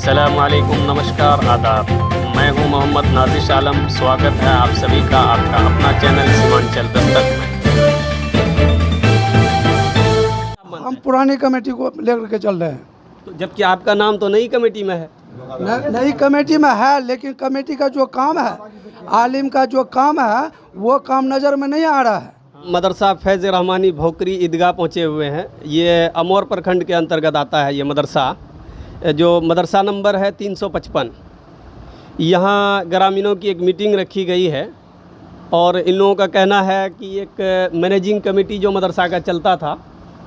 अस्सलामुअलैकुम, नमस्कार, आदाब। मैं हूं मोहम्मद नाजिश आलम। स्वागत है आप सभी का आपका अपना चैनल सीमांचल दस्तक में। हम पुरानी कमेटी को लेकर के चल रहे हैं। तो जबकि आपका नाम तो नई कमेटी में है। नई कमेटी में है, लेकिन कमेटी का जो काम है, आलिम का जो काम है, वो काम नज़र में नहीं आ रहा है। मदरसा फैज़ रहमानी भोकरी ईदगाह पहुँचे हुए हैं। ये अमौर प्रखंड के अंतर्गत आता है। ये मदरसा जो मदरसा नंबर है 355। यहाँ ग्रामीणों की एक मीटिंग रखी गई है और इन लोगों का कहना है कि एक मैनेजिंग कमेटी जो मदरसा का चलता था,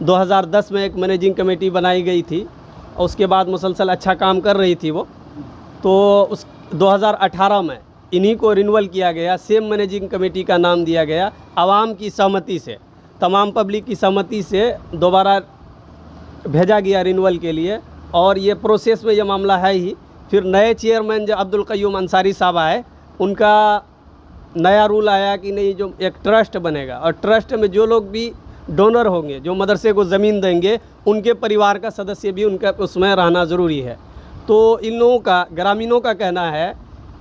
2010 में एक मैनेजिंग कमेटी बनाई गई थी और उसके बाद मुसलसल अच्छा काम कर रही थी वो। तो उस 2018 में इन्हीं को रिन्यूअल किया गया, सेम मैनेजिंग कमेटी का नाम दिया गया। आवाम की सहमति से, तमाम पब्लिक की सहमति से दोबारा भेजा गया रिन्यूअल के लिए और ये प्रोसेस में ये मामला है ही। फिर नए चेयरमैन जो अब्दुल क़य्यूम अंसारी साहब आए, उनका नया रूल आया कि नहीं, जो एक ट्रस्ट बनेगा और ट्रस्ट में जो लोग भी डोनर होंगे, जो मदरसे को ज़मीन देंगे, उनके परिवार का सदस्य भी उनका उसमें रहना ज़रूरी है। तो इन लोगों का, ग्रामीणों का कहना है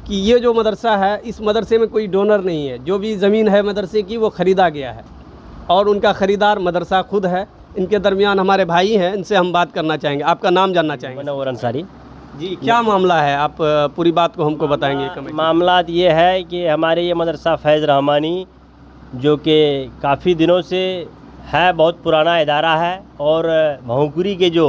कि ये जो मदरसा है, इस मदरसे में कोई डोनर नहीं है। जो भी ज़मीन है मदरसे की वो ख़रीदा गया है और उनका ख़रीदार मदरसा खुद है। इनके दरमियान हमारे भाई हैं, इनसे हम बात करना चाहेंगे। आपका नाम जानना चाहेंगे? मनोवर अंसारी जी। क्या मामला है, आप पूरी बात को हमको बताएंगे? मामला ये है कि हमारे ये मदरसा फैज़ रहमानी जो कि काफ़ी दिनों से है, बहुत पुराना इदारा है और भौंकुरी के जो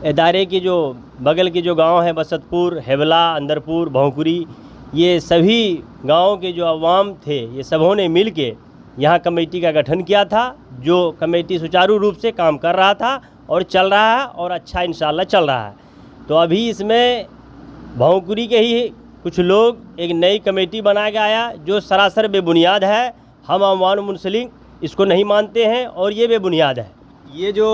इदारे के जो बगल के जो गांव हैं, बसतपुर, हेबला, अंदरपुर, भौंकुरी, ये सभी गांवों के जो अवाम थे, ये सबों ने मिल के यहाँ कमेटी का गठन किया था। जो कमेटी सुचारू रूप से काम कर रहा था और चल रहा है और अच्छा इंशाल्लाह चल रहा है। तो अभी इसमें भौंकुरी के ही कुछ लोग एक नई कमेटी बना के आया जो सरासर बेबुनियाद है। हम अवाम मुस्लिम इसको नहीं मानते हैं और ये बेबुनियाद है। ये जो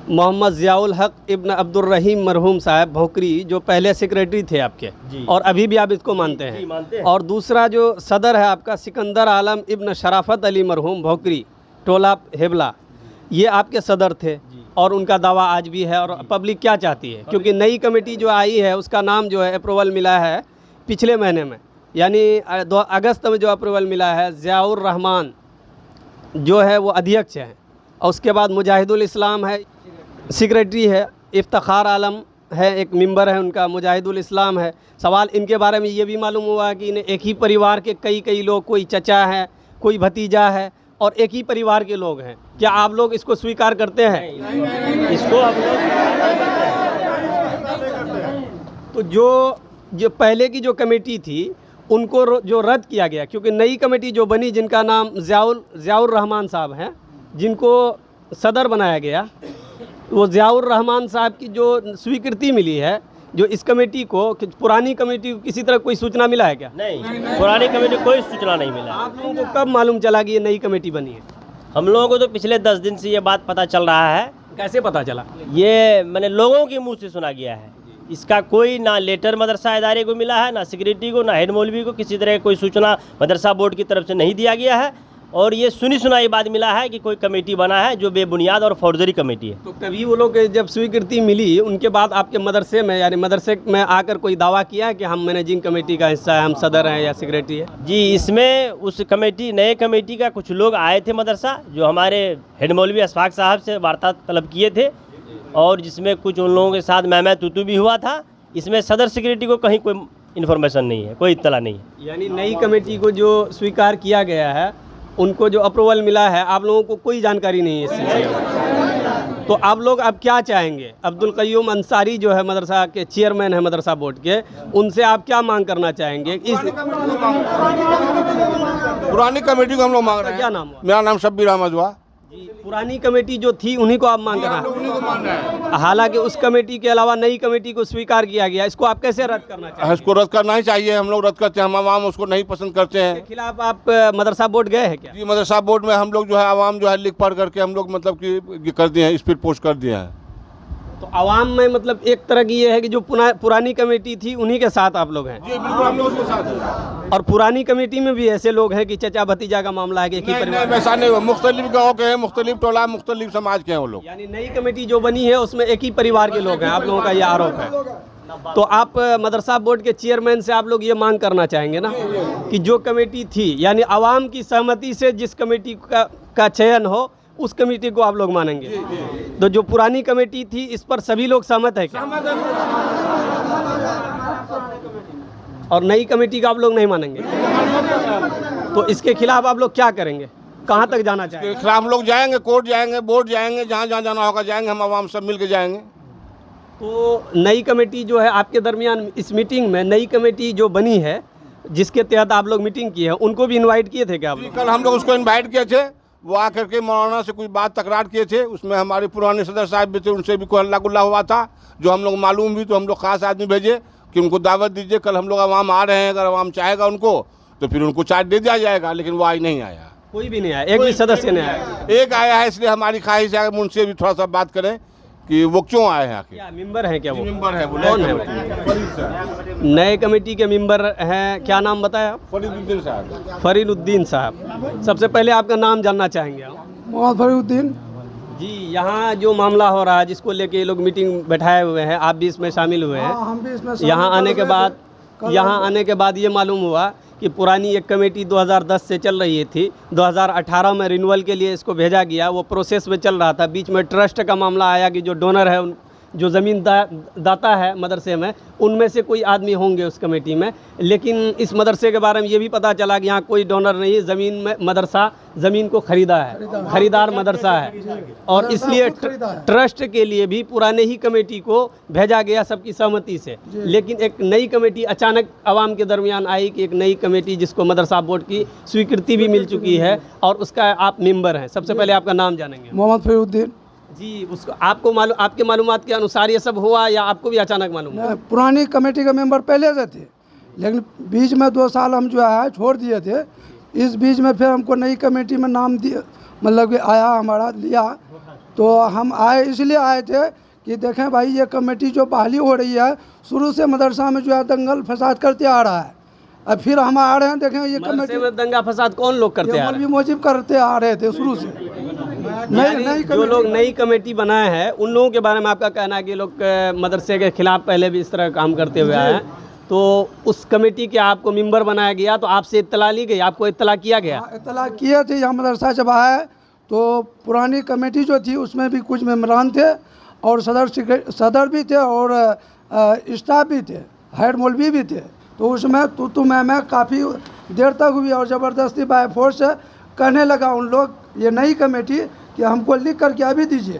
मोहम्मद ज़ियाउल हक इब्न अब्दुल रहीम मरहूम साहब भोकरी, जो पहले सेक्रेटरी थे आपके और अभी भी आप इसको मानते हैं? मानते हैं। और दूसरा जो सदर है आपका सिकंदर आलम इब्न शराफत अली मरहूम भोकरी, टोला हेबला, ये आपके सदर थे और उनका दावा आज भी है। और पब्लिक क्या चाहती है, क्योंकि नई कमेटी जो आई है उसका नाम जो है अप्रूवल मिला है पिछले महीने में, यानी 2 अगस्त में जो अप्रूवल मिला है, ज़ियाउर रहमान जो है वो अध्यक्ष हैं और उसके बाद मुजाहिदुल इस्लाम है, सेक्रेटरी है, इफ्तिखार आलम है, एक मेंबर है उनका, मुजाहिदुल इस्लाम है। सवाल इनके बारे में ये भी मालूम हुआ कि इन्हें एक ही परिवार के कई लोग, कोई चचा है, कोई भतीजा है और एक ही परिवार के लोग हैं। क्या आप लोग इसको स्वीकार करते हैं? इसको हम लोग तो जो पहले की जो कमेटी थी उनको जो रद्द किया गया, क्योंकि नई कमेटी जो बनी, जिनका नाम ज़ियाउर रहमान साहब हैं, जिनको सदर बनाया गया, वो ज़ियाउर रहमान साहब की जो स्वीकृति मिली है, जो इस कमेटी को, पुरानी कमेटी को किसी तरह कोई सूचना मिला है क्या? नहीं, पुरानी कमेटी को कोई सूचना नहीं मिला। आप लोगों को कब मालूम चला कि ये नई कमेटी बनी है? हम लोगों को तो पिछले 10 दिन से ये बात पता चल रहा है। कैसे पता चला? ये मैंने लोगों के मुंह से सुना गया है। इसका कोई ना लेटर मदरसा इदारे को मिला है, ना सेक्रेटरी को, ना हेड मौलवी को, किसी तरह कोई सूचना मदरसा बोर्ड की तरफ से नहीं दिया गया है। और ये सुनी सुनाई बात मिला है कि कोई कमेटी बना है जो बेबुनियाद और फौर्जरी कमेटी है। तो कभी वो लोग जब स्वीकृति मिली, उनके बाद आपके मदरसे में, यानी मदरसे में आकर कोई दावा किया है कि हम मैनेजिंग कमेटी का हिस्सा है, हम सदर हैं या सेक्रेटरी है? जी, इसमें उस कमेटी, नए कमेटी का कुछ लोग आए थे मदरसा, जो हमारे हेड मौलवी अशफाक साहब से वार्ता तलब किए थे और जिसमें कुछ उन लोगों के साथ मैं तू भी हुआ था। इसमें सदर सेक्रेटरी को कहीं कोई इन्फॉर्मेशन नहीं है, कोई इत्तला नहीं है। यानी नई कमेटी को जो स्वीकार किया गया है, उनको जो अप्रूवल मिला है, आप लोगों को कोई जानकारी नहीं है इस सिलसिले में। तो आप लोग अब क्या चाहेंगे? अब्दुल क़य्यूम अंसारी जो है मदरसा के चेयरमैन है मदरसा बोर्ड के, उनसे आप क्या मांग करना चाहेंगे? इस पुरानी कमेटी को हम लोग मांग रहे हैं। क्या नाम हुआ? मेरा नाम शब्बीर अहमद हुआ। पुरानी कमेटी जो थी उन्हीं को आप मांग रहे हैं, हालांकि उस कमेटी के अलावा नई कमेटी को स्वीकार किया गया। इसको आप कैसे रद्द करना चाहते हैं? इसको रद्द करना ही चाहिए। हम लोग रद्द करते हैं, हम आवाम उसको नहीं पसंद करते हैं। इसके खिलाफ आप मदरसा बोर्ड गए हैं क्या? जी, मदरसा बोर्ड में हम लोग जो है आवाम जो है लिख पढ़ करके हम लोग मतलब कि कर दिए हैं, स्पीड पोस्ट कर दिए हैं। तो आवाम में मतलब एक तरह की ये है कि जो पुरानी कमेटी थी उन्हीं के साथ आप लोग हैं। जी बिल्कुल, हम लोग उसके साथ हैं। और पुरानी कमेटी में भी ऐसे लोग हैं कि चचा भतीजा का मामला है कि एक ही नहीं, परिवार। वैसा नहीं हुआ। मुख्तलिफ गाँव के हैं, मुख्तलिफ टोला, मुख्तलिफ समाज के हैं वो लोग। यानी नई कमेटी जो बनी है उसमें एक ही परिवार के लोग हैं, आप लोगों का ये आरोप है। तो आप मदरसा बोर्ड के चेयरमैन से आप लोग ये मांग करना चाहेंगे ना कि जो कमेटी थी यानी आवाम की सहमति से जिस कमेटी का चयन हो उस कमेटी को आप लोग मानेंगे। तो जो पुरानी कमेटी थी इस पर सभी लोग सहमत है क्या? और नई कमेटी का आप लोग नहीं मानेंगे? तो इसके खिलाफ आप लोग क्या करेंगे? कहाँ तक जाना चाहेंगे? इसके खिलाफ हम लोग जाएंगे, कोर्ट जाएंगे, बोर्ड जाएंगे, जहाँ जहाँ जाना होगा जाएंगे, हम आवाम सब मिल के जाएंगे। तो नई कमेटी जो है आपके दरमियान इस मीटिंग में नई कमेटी जो बनी है जिसके तहत आप लोग मीटिंग की है उनको भी इनवाइट किए थे क्या आप लोग? कल हम लोग उसको इनवाइट किए थे, वो आकर के मौलाना से कुछ बात तकरार किए थे। उसमें हमारे पुराने सदर साहब भी थे, उनसे भी कोई हल्ला गुल्ला हुआ था जो हम लोग मालूम भी। तो हम लोग खास आदमी भेजे कि उनको दावत दीजिए, कल हम लोग आवाम आ रहे हैं, अगर आवाम चाहेगा उनको तो फिर उनको चार्ज दे दिया जाएगा। लेकिन वो आज नहीं आया, कोई भी नहीं आया, एक भी सदस्य नहीं आया। एक आया है, इसलिए हमारी ख्वाहिश है कि उनसे भी थोड़ा सा बात करें कि वो क्यों आए हैं आखिर। क्या मेंबर है क्या वो? मेंबर है वो। कौन है वो? नए कमेटी के मेंबर हैं, क्या नाम बताया आप? फरीदुद्दीन साहब। फरीदुद्दीन साहब। सबसे पहले आपका नाम जानना चाहेंगे आप? मोहम्मद फरीदुद्दीन। जी, यहाँ जो मामला हो रहा है जिसको लेके ये लोग मीटिंग बैठाए हुए हैं, आप भी इसमें शामिल हुए हैं। हम भी इसमें शामिल यहाँ आने के कर बाद रहे थे। यहाँ आने के बाद ये मालूम हुआ कि पुरानी एक कमेटी 2010 से चल रही थी, 2018 में रिन्यूअल के लिए इसको भेजा गया, वो प्रोसेस में चल रहा था। बीच में ट्रस्ट का मामला आया कि जो डोनर है जो ज़मीन दाता है मदरसे में उनमें से कोई आदमी होंगे उस कमेटी में। लेकिन इस मदरसे के बारे में ये भी पता चला कि यहाँ कोई डोनर नहीं है, ज़मीन में मदरसा ज़मीन को ख़रीदा है, ख़रीदार मदरसा है। और इसलिए ट्रस्ट के लिए भी पुराने ही कमेटी को भेजा गया सबकी सहमति से। लेकिन एक नई कमेटी अचानक आवाम के दरमियान आई कि एक नई कमेटी जिसको मदरसा बोर्ड की स्वीकृति भी मिल चुकी है और उसका आप मेंबर हैं। सबसे पहले आपका नाम जानेंगे? मोहम्मद फरीदुद्दीन जी। उसको आपको मालूम, आपके मालूमात के अनुसार ये सब हुआ या आपको भी अचानक मालूम हुआ? पुरानी कमेटी का मेंबर पहले से थे, लेकिन बीच में 2 साल हम जो है छोड़ दिए थे। इस बीच में फिर हमको नई कमेटी में नाम दिया, मतलब कि आया हमारा लिया, तो हम आए इसलिए आए थे कि देखें भाई ये कमेटी जो बहाली हो रही है शुरू से मदरसा में जो है दंगल फसाद करते आ रहा है। अब फिर हम आ रहे हैं, देखें ये कमेटी में दंगा फसाद कौन लोग करते हैं? मौलवी मोजिब करते आ रहे थे शुरू से। नहीं, जो लोग नई कमेटी बनाए हैं उन लोगों के बारे में आपका कहना है कि लोग मदरसे के खिलाफ पहले भी इस तरह काम करते हुए आए हैं, तो उस कमेटी के आपको मेंबर बनाया गया तो आपसे इत्तला ली गई, आपको इत्तला किया गया? इत्तला किए थे। यहाँ मदरसा जब आए तो पुरानी कमेटी जो थी उसमें भी कुछ मेम्बरान थे और सदर भी थे और स्टाफ भी थे, हेड मौलवी भी थे। तो उसमें तू मैं काफ़ी देर तक हुई और ज़बरदस्ती बाय फोर्स कहने लगा उन लोग ये नई कमेटी कि हमको लिख करके अभी दीजिए।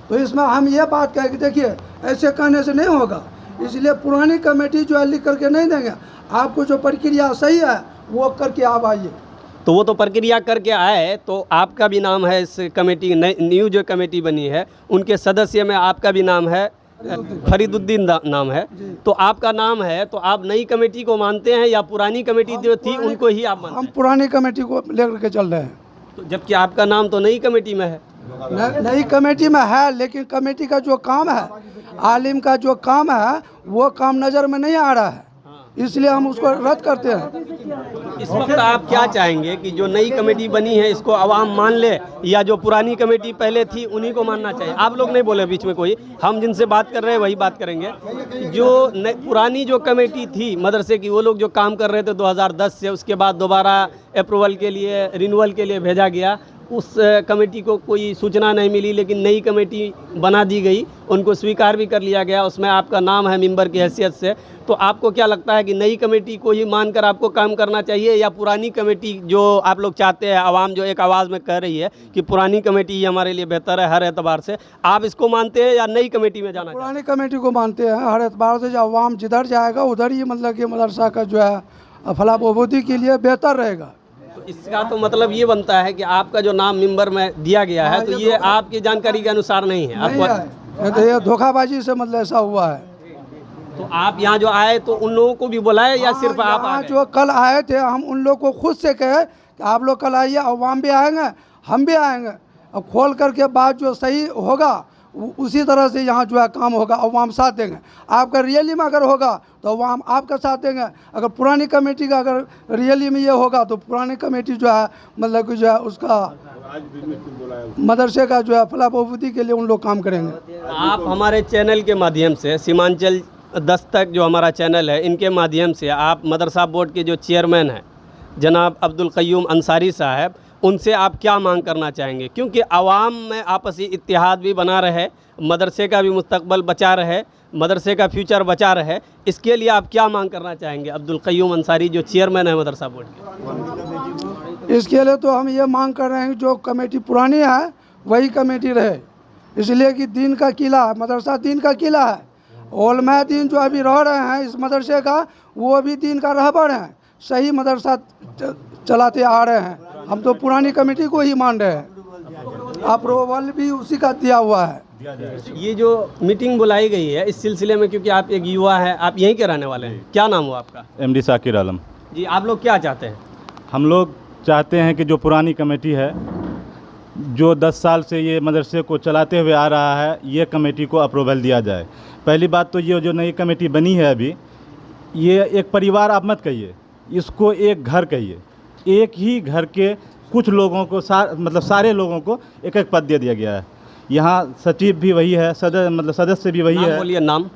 तो इसमें हम ये बात कहें कि देखिए ऐसे कहने से नहीं होगा, इसलिए पुरानी कमेटी जो है लिख करके नहीं देंगे, आपको जो प्रक्रिया सही है वो करके आप आइए। तो वो तो प्रक्रिया करके आए, तो आपका भी नाम है इस कमेटी, न्यू जो कमेटी बनी है उनके सदस्य में आपका भी नाम है, फरीदुद्दीन नाम है। तो आपका नाम है, तो आप नई कमेटी को मानते हैं या पुरानी कमेटी जो थी उनको ही आप मानते हैं? हम पुरानी कमेटी को लेकर के चल रहे हैं। तो जबकि आपका नाम तो नई कमेटी में है। नई कमेटी में है, लेकिन कमेटी का जो काम है, आलिम का जो काम है वो काम नज़र में नहीं आ रहा है, इसलिए हम उसको रद्द करते हैं। इस वक्त आप क्या चाहेंगे कि जो नई कमेटी बनी है इसको आवाम मान ले या जो पुरानी कमेटी पहले थी उन्हीं को मानना चाहिए? आप लोग नहीं बोले बीच में कोई, हम जिनसे बात कर रहे हैं वही बात करेंगे। जो पुरानी जो कमेटी थी मदरसे की, वो लोग जो काम कर रहे थे 2010 से, उसके बाद दोबारा अप्रूवल के लिए, रिन्यूअल के लिए भेजा गया, उस कमेटी को कोई सूचना नहीं मिली, लेकिन नई कमेटी बना दी गई, उनको स्वीकार भी कर लिया गया, उसमें आपका नाम है मेंबर की हैसियत से। तो आपको क्या लगता है कि नई कमेटी को ही मानकर आपको काम करना चाहिए या पुरानी कमेटी जो आप लोग चाहते हैं, आवाम जो एक आवाज़ में कह रही है कि पुरानी कमेटी ही हमारे लिए बेहतर है हर एतबार से, आप इसको मानते हैं या नई कमेटी में जाना? पुरानी कमेटी को मानते हैं हर एतबार से। जो आवाम जिधर जाएगा उधर ही मतलब कि मदरसा का जो है फलाह बहबूदी के लिए बेहतर रहेगा। तो इसका तो मतलब ये बनता है कि आपका जो नाम मेंबर में दिया गया है तो ये आपकी जानकारी के अनुसार नहीं है, आपको ये धोखाबाजी से मतलब ऐसा हुआ है। तो आप यहाँ जो आए तो उन लोगों को भी बुलाए या सिर्फ आप आ गए? जो कल आए थे हम उन लोग को खुद से कहे कि आप लोग कल आइए, अवाम भी आएंगे, हम भी आएंगे। अब खोल करके बात जो सही होगा उसी तरह से यहाँ जो है काम होगा, अवाम साथ देंगे। आपका रियली में अगर होगा तो अवाम आपका साथ देंगे। अगर पुरानी कमेटी का अगर रियली में ये होगा तो पुरानी कमेटी जो है मतलब कि जो है उसका मदरसे का जो है फलाह बहबूदी के लिए उन लोग काम करेंगे। आप हमारे चैनल के माध्यम से, सीमांचल 10 तक जो हमारा चैनल है, इनके माध्यम से आप मदरसा बोर्ड के जो चेयरमैन हैं जनाब अब्दुल क़य्यूम अंसारी साहब, उनसे आप क्या मांग करना चाहेंगे? क्योंकि आवाम में आपसी इत्तेहाद भी बना रहे, मदरसे का भी मुस्तकबल बचा रहे, मदरसे का फ्यूचर बचा रहे, इसके लिए आप क्या मांग करना चाहेंगे अब्दुल क़य्यूम अंसारी जो चेयरमैन है मदरसा बोर्ड के? इसके लिए तो हम ये मांग कर रहे हैं कि जो कमेटी पुरानी है वही कमेटी रहे, इसलिए कि दीन का किला है, मदरसा दीन का किला है। उलमा दीन जो अभी रह रहे हैं इस मदरसे का, वो भी दीन का रहबर हैं, सही मदरसा चलाते आ रहे हैं। हम तो पुरानी कमेटी को ही मान रहे हैं, अप्रूवल भी उसी का दिया हुआ है। ये जो मीटिंग बुलाई गई है इस सिलसिले में, क्योंकि आप एक युवा हैं, आप यहीं के रहने वाले हैं, क्या नाम हुआ आपका? MD शाकिर आलम। जी, आप लोग क्या चाहते हैं? हम लोग चाहते हैं कि जो पुरानी कमेटी है, जो 10 साल से ये मदरसे को चलाते हुए आ रहा है, ये कमेटी को अप्रूवल दिया जाए। पहली बात तो ये जो नई कमेटी बनी है अभी, ये एक परिवार आप मत कहिए, इसको एक घर कहिए। एक ही घर के कुछ लोगों को मतलब सारे लोगों को एक एक पद दे दिया गया है। यहाँ सचिव भी वही है, सदस्य भी वही है। बोलिए नाम।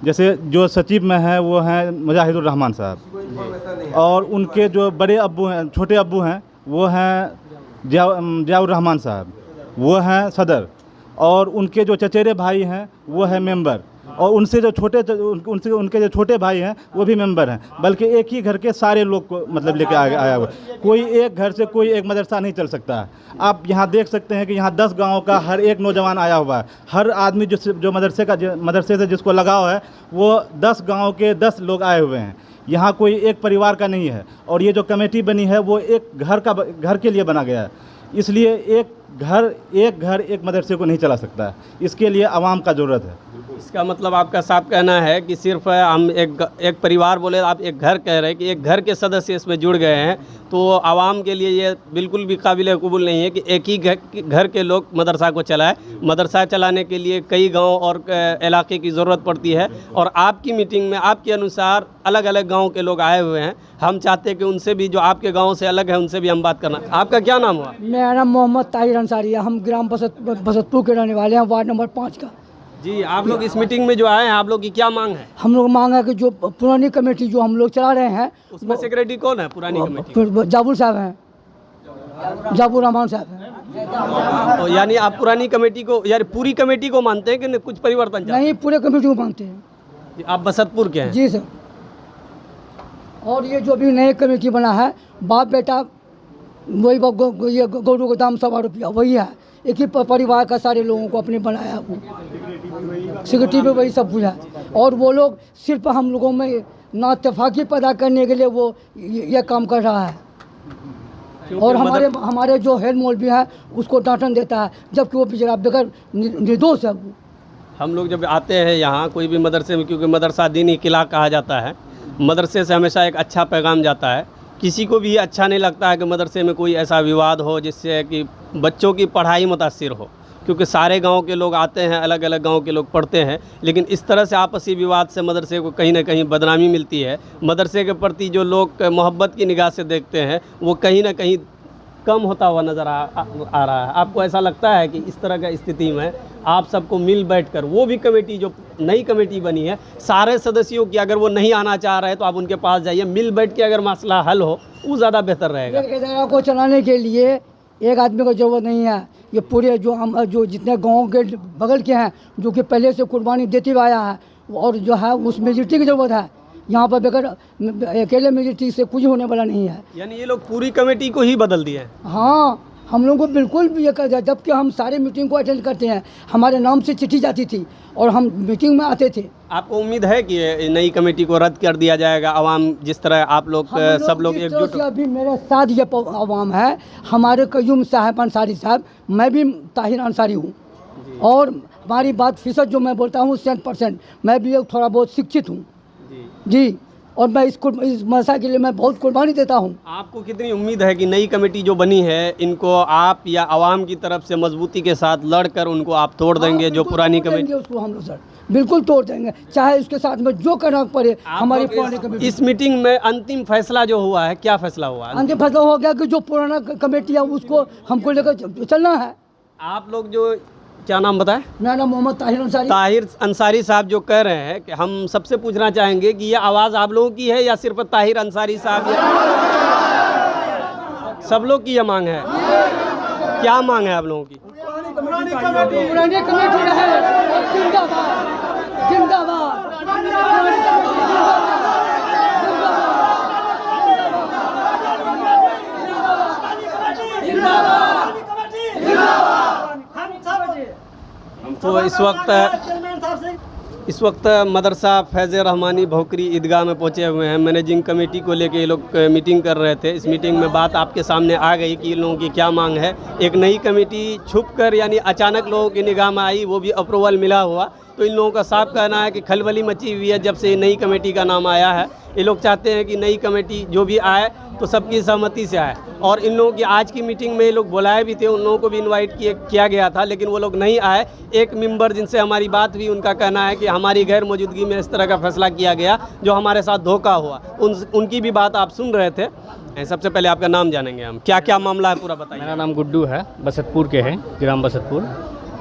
जैसे जो सचिव में है वो हैं मुजाहिदुर रहमान साहब, और उनके जो बड़े अब्बू हैं, छोटे अब्बू हैं, वो हैं जियाउर रहमान साहब, वो हैं सदर, और उनके जो चचेरे भाई हैं वो है मेंबर, और उनके जो छोटे भाई हैं वो भी मेंबर हैं। बल्कि एक ही घर के सारे लोग को मतलब लेके आया हुआ, कोई एक घर से कोई एक मदरसा नहीं चल सकता है। आप यहाँ देख सकते हैं कि यहाँ 10 गाँव का हर एक नौजवान आया हुआ है। हर आदमी जो मदरसे से जिसको लगाव है, वो 10 गाँव के 10 लोग आए हुए हैं। यहाँ कोई एक परिवार का नहीं है। और ये जो कमेटी बनी है वो एक घर के लिए बना गया है, इसलिए एक घर एक मदरसे को नहीं चला सकता है। इसके लिए आवाम का ज़रूरत है। इसका मतलब आपका साफ कहना है कि सिर्फ हम एक परिवार बोले, आप एक घर कह रहे हैं कि एक घर के सदस्य इसमें जुड़ गए हैं, तो आवाम के लिए ये बिल्कुल भी काबिल कबूल नहीं है कि एक ही घर के लोग मदरसा को चलाए। मदरसा चलाने के लिए कई गांव और इलाके की ज़रूरत पड़ती है, और आपकी मीटिंग में आपके अनुसार अलग अलग गाँव के लोग आए हुए हैं। हम चाहते हैं कि उनसे भी, जो आपके गाँव से अलग है, उनसे भी हम बात करना। आपका क्या नाम हुआ? मेरा नाम मोहम्मद ताहिर अंसारी है। हम ग्राम बसतपुर के रहने वाले हैं, वार्ड नंबर 5 का। जी, आप लोग इस मीटिंग में जो आए हैं, आप लोग की क्या मांग है? हम लोग मांग है कि जो पुरानी कमेटी जो हम लोग चला रहे हैं, उसमें सेक्रेटरी कौन है पुरानी कमेटी? जाबुर साहब हैं, जाबुर रहमान साहब हैं। तो यानी आप पुरानी कमेटी को, यानी पूरी कमेटी को मानते हैं कि कुछ परिवर्तन? नहीं, पूरे कमेटी को मानते हैं। आप बसतपुर के हैं? जी सर। और ये जो भी नई कमेटी बना है, बाप बेटा वही ये गौरू का दाम 1.25 रुपया वही है। एक ही परिवार का सारे लोगों को अपने बनाया, सिक्योरिटी पे वही सब कुछ है। और वो लोग सिर्फ हम लोगों में नाइत्तेफाकी पैदा करने के लिए वो ये काम कर रहा है। और हमारे जो हेड मौलवी है उसको डांटन देता है, जबकि वो बेचारा बगैर निर्दोष है। वो हम लोग जब आते हैं यहाँ कोई भी मदरसे में, क्योंकि मदरसा दीनी किला कहा जाता है, मदरसे से हमेशा एक अच्छा पैगाम जाता है। किसी को भी अच्छा नहीं लगता है कि मदरसे में कोई ऐसा विवाद हो जिससे कि बच्चों की पढ़ाई मुतासिर हो, क्योंकि सारे गांव के लोग आते हैं, अलग अलग गांव के लोग पढ़ते हैं, लेकिन इस तरह से आपसी विवाद से मदरसे को कहीं ना कहीं बदनामी मिलती है। मदरसे के प्रति जो लोग मोहब्बत की निगाह से देखते हैं वो कहीं ना कहीं कम होता हुआ नज़र आ रहा है। आपको ऐसा लगता है कि इस तरह का स्थिति में आप सबको मिल बैठकर, वो भी कमेटी जो नई कमेटी बनी है, सारे सदस्यों की, अगर वो नहीं आना चाह रहे तो आप उनके पास जाइए, मिल बैठ के अगर मसला हल हो वो ज़्यादा बेहतर रहेगा। एक इदारा को चलाने के लिए एक आदमी को ज़रूरत नहीं है। ये पूरे जो जितने गाँव के बगल के हैं, जो कि पहले से कुर्बानी देते हुए आया है, और जो है उस मेजोरिटी की ज़रूरत है। यहाँ पर बगैर अकेले मेजोरिटी से कुछ होने वाला नहीं है। यानी ये लोग पूरी कमेटी को ही बदल दिए हैं? हाँ, हम लोगों को बिल्कुल भी ये कर दिया। जबकि हम सारे मीटिंग को अटेंड करते हैं, हमारे नाम से चिट्ठी जाती थी और हम मीटिंग में आते थे। आपको उम्मीद है कि नई कमेटी को रद्द कर दिया जाएगा? आवाम जिस तरह आप लोग सब लोग एकजुट, अभी मेरे साथ ये आवाम है, हमारे क़य्यूम साहब अंसारी साहब, मैं भी ताहिर अंसारी हूँ, और हमारी बात फ़ीसद जो मैं बोलता हूँ 100%, मैं भी थोड़ा बहुत शिक्षित हूँ जी। और मैं इस मदरसा के लिए मैं बहुत कुर्बानी देता हूँ। आपको कितनी उम्मीद है कि नई कमेटी जो बनी है इनको आप या आवाम की तरफ से मजबूती के साथ लड़कर उनको आप तोड़ देंगे? जो पुरानी कमेटी, उसको हम लोग सर बिल्कुल तोड़ देंगे, चाहे उसके साथ में जो करना पड़े। हमारी पुरानी कमेटी, इस मीटिंग में अंतिम फैसला जो हुआ है, क्या फैसला हुआ है? अंतिम फैसला हो गया कि जो पुराना कमेटी है उसको हमको लेकर चलना है। आप लोग जो, क्या नाम बताएं? मेरा नाम मोहम्मद ताहिर अंसारी साहब जो कह रहे हैं कि हम सबसे पूछना चाहेंगे कि ये आवाज़ आप लोगों की है या सिर्फ ताहिर अंसारी साहब? सब लोग की ये मांग है। क्या मांग है आप लोगों की? पुरानी कमेटी रहे, जिंदाबाद जिंदाबाद। तो इस वक्त मदरसा फैज़ रहमानी भोकरी ईदगाह में पहुंचे हुए हैं। मैनेजिंग कमेटी को लेके ये लोग मीटिंग कर रहे थे। इस मीटिंग में बात आपके सामने आ गई कि इन लोगों की क्या मांग है। एक नई कमेटी छुपकर यानी अचानक लोगों की निगाह में आई, वो भी अप्रूवल मिला हुआ। तो इन लोगों का साफ कहना है कि खलबली मची हुई है जब से नई कमेटी का नाम आया है। ये लोग चाहते हैं कि नई कमेटी जो भी आए तो सबकी सहमति से आए। और इन लोगों की आज की मीटिंग में ये लोग बुलाए भी थे, उन लोगों को भी इनवाइट किया गया था, लेकिन वो लोग नहीं आए। एक मेंबर जिनसे हमारी बात हुई, उनका कहना है कि हमारी गैर मौजूदगी में इस तरह का फैसला किया गया जो हमारे साथ धोखा हुआ। उनकी भी बात आप सुन रहे थे। सबसे पहले आपका नाम जानेंगे हम, क्या क्या मामला है पूरा बताइए। मेरा नाम गुड्डू है, बसतपुर के हैं, ग्राम बसतपुर।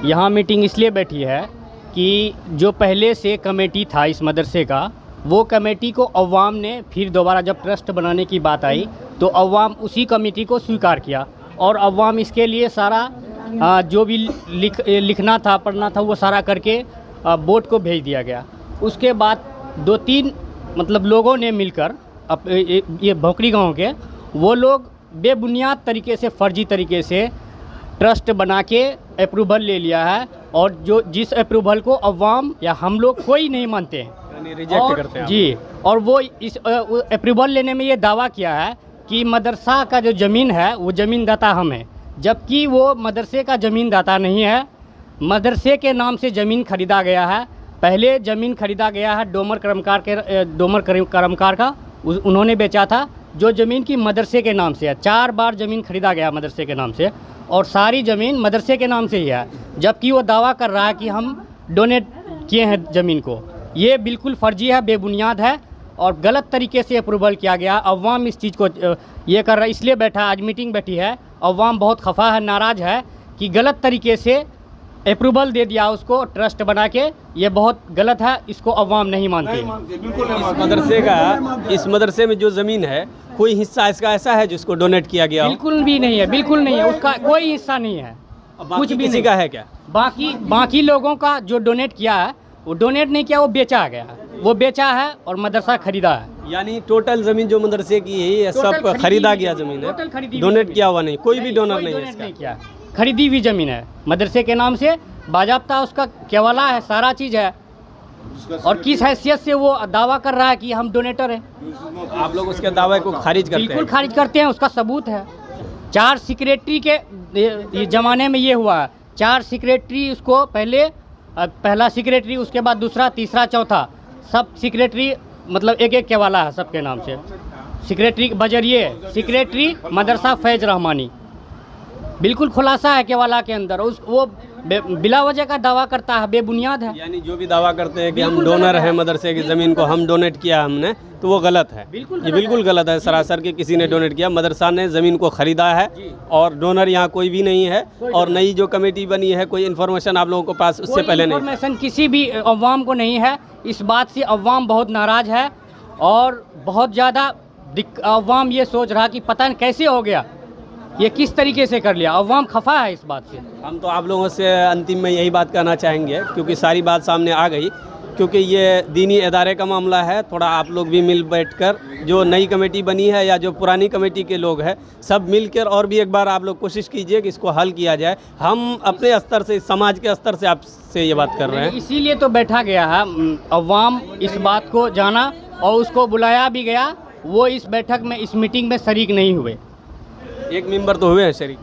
यहाँ मीटिंग इसलिए बैठी है कि जो पहले से कमेटी था इस मदरसे का, वो कमेटी को अवाम ने फिर दोबारा जब ट्रस्ट बनाने की बात आई तो अवाम उसी कमेटी को स्वीकार किया और अवाम इसके लिए सारा जो भी लिखना था, पढ़ना था, वो सारा करके बोर्ड को भेज दिया गया। उसके बाद 2-3 मतलब लोगों ने मिलकर ये भोकरी गांव के वो लोग बेबुनियाद तरीके से, फर्जी तरीके से ट्रस्ट बना के अप्रूवल ले लिया है और जिस अप्रूवल को अवाम या हम लोग कोई नहीं मानते हैं, रिजेक्ट करते हैं जी। और वो इस अप्रूवल लेने में ये दावा किया है कि मदरसा का जो ज़मीन है वो ज़मीन दाता हम हैं, जबकि वो मदरसे का ज़मीन दाता नहीं है। मदरसे के नाम से ज़मीन खरीदा गया है। पहले ज़मीन खरीदा गया है डोमर कर्मकार का, उन्होंने बेचा था, जो ज़मीन की मदरसे के नाम से है। 4 बार ज़मीन खरीदा गया मदरसे के नाम से और सारी ज़मीन मदरसे के नाम से ही है, जबकि वो दावा कर रहा है कि हम डोनेट किए हैं ज़मीन को। ये बिल्कुल फर्जी है, बेबुनियाद है और गलत तरीके से अप्रूवल किया गया। अवाम इस चीज़ को ये कर रहा है, इसलिए बैठा, आज मीटिंग बैठी है। अवाम बहुत खफा है, नाराज़ है कि गलत तरीके से अप्रूवल दे दिया उसको ट्रस्ट बना के। ये बहुत गलत है, इसको अवाम नहीं मानते। इस मदरसे में जो ज़मीन है, कोई हिस्सा इसका ऐसा है जिसको डोनेट किया गया? बिल्कुल भी नहीं है, बिल्कुल नहीं है, उसका कोई हिस्सा नहीं है, कुछ भी किसी का है क्या? बाकी लोगों का जो डोनेट किया है वो डोनेट नहीं किया, वो बेचा गया, वो बेचा है और मदरसा खरीदा है। यानी टोटल ज़मीन जो मदरसे की है ये सब खरीदा गया ज़मीन है, डोनेट किया हुआ नहीं, कोई भी डोनर नहीं किया, खरीदी हुई ज़मीन है मदरसे के नाम से, बाजाब्ता उसका केवला है, सारा चीज़ है। और किस हैसियत से वो दावा कर रहा है कि हम डोनेटर हैं? आप लोग उसके दावे को खारिज करते हैं? बिल्कुल खारिज करते हैं, उसका सबूत है। 4 सेक्रेटरी के ज़माने में ये हुआ है। 4 सेक्रेटरी, उसको पहला सेक्रेटरी, उसके बाद दूसरा, तीसरा, चौथा, सब सेक्रेटरी मतलब एक केवाला है सबके नाम से। सेक्रेटरी बजरिए सेक्रेटरी मदरसा फैज़ रहमानी, बिल्कुल खुलासा है केवाला के अंदर। वो बिला वजह का दावा करता है, बेबुनियाद है। यानी जो भी दावा करते हैं कि हम डोनर हैं मदरसे की ज़मीन को, हम डोनेट किया हमने, तो वो गलत है। ये बिल्कुल गलत है सरासर के, किसी ने डोनेट किया। मदरसा ने ज़मीन को ख़रीदा है और डोनर यहाँ कोई भी नहीं है। और नई जो कमेटी बनी है, कोई इन्फॉर्मेशन आप लोगों के पास उससे पहले नहीं? इन्फॉर्मेशन किसी भी अवाम को नहीं है। इस बात से अवाम बहुत नाराज़ है और बहुत ज़्यादा अवाम ये सोच रहा कि पता नहीं कैसे हो गया, ये किस तरीके से कर लिया। अवाम खफा है इस बात से। हम तो आप लोगों से अंतिम में यही बात कहना चाहेंगे, क्योंकि सारी बात सामने आ गई, क्योंकि ये दीनी इदारे का मामला है। थोड़ा आप लोग भी मिल बैठकर, जो नई कमेटी बनी है या जो पुरानी कमेटी के लोग हैं, सब मिलकर और भी एक बार आप लोग कोशिश कीजिए कि इसको हल किया जाए। हम अपने स्तर से, समाज के स्तर से आपसे ये बात कर रहे हैं। इसीलिए तो बैठा गया है, अवाम इस बात को जाना और उसको बुलाया भी गया। वो इस बैठक में, इस मीटिंग में शरीक नहीं हुए। एक मेंबर तो हुए हैं शरीक।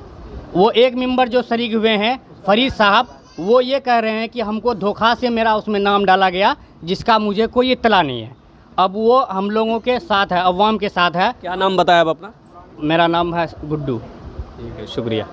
वो एक मेंबर जो शरीक हुए हैं, फरीद साहब, वो ये कह रहे हैं कि हमको धोखा से मेरा उसमें नाम डाला गया, जिसका मुझे कोई इत्तला नहीं है। अब वो हम लोगों के साथ है, अवाम के साथ है। क्या नाम बताया अब अपना? मेरा नाम है गुड्डू। ठीक है, शुक्रिया।